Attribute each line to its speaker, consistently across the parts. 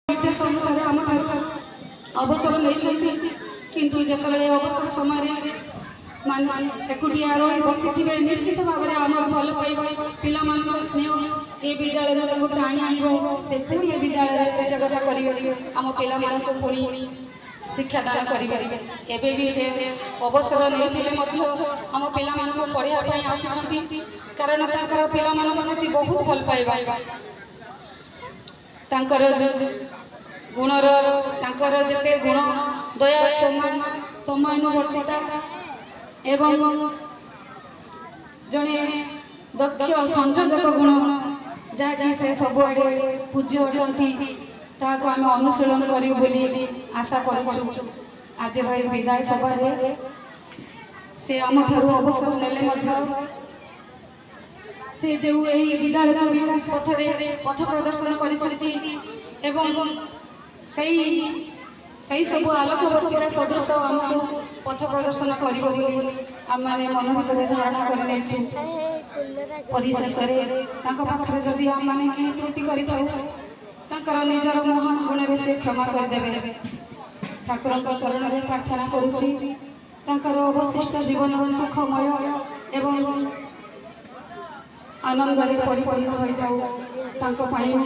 Speaker 1: निर्देश अनुसार आम अवसर नहीं किंतु जिते अवसर समय एकुटिया रही बसी निश्चित भाव में आम भल पाइबा पिला स्नेह ये विद्यालय गोटे आनी से पुणी ये विद्यालय से जगता करेंगे आम पिला पुणी शिक्षादान करेंगे भी से अवसर नहीं आम पिला पढ़ाई आसी कारण पिला प्रति बहुत भल पाइबा गुणर जिते गुण दया क्षमा समानुवर्तिता एवं जड़े दक्ष संयोजक गुण जहाँकि से सबुआड़े पूज्य अटंती ताको आम अनुशीलन करूँ बोली आशा करूँ। आज भाई विदाय सभा से आम ठारू अवसर नेले से जो विद्यालय विकास पथ प्रदर्शन कर सब आलोकवर्तिका सदृश आमको पथ प्रदर्शन करने मन भर धारणा कर जदि आम मैंने कहीं त्रुटि कर निजर महान गुण से क्षमा करदे ठाकुर चरण में प्रार्थना कर अवशिष्ट जीवन सुखमय एवं आनंद परिपूर्ण हो जाऊ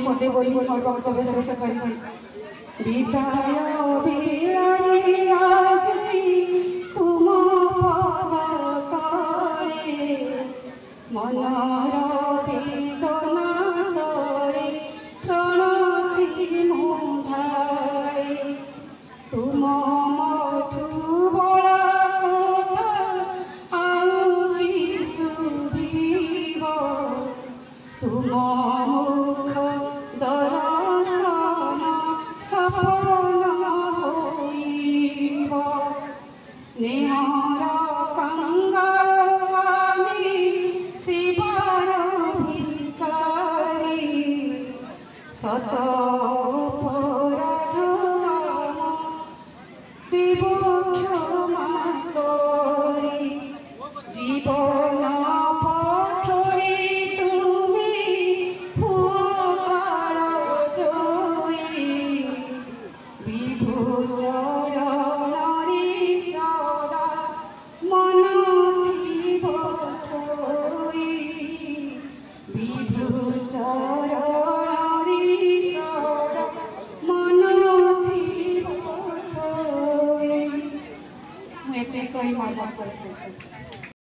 Speaker 1: पदे बोली मोर वक्तव्य शेष करी विदाय बिलारी आज तुम पद तले मनर वेदना तले प्रणति मुधारे तुम मधुबला कथा आउरी सुभिब तुम मुख दर्शन सपन होइब स्नेहर कंगाल आमी शिवर भिकारी सत अपराध देव क्षमा करी जीवन पथरे कही मार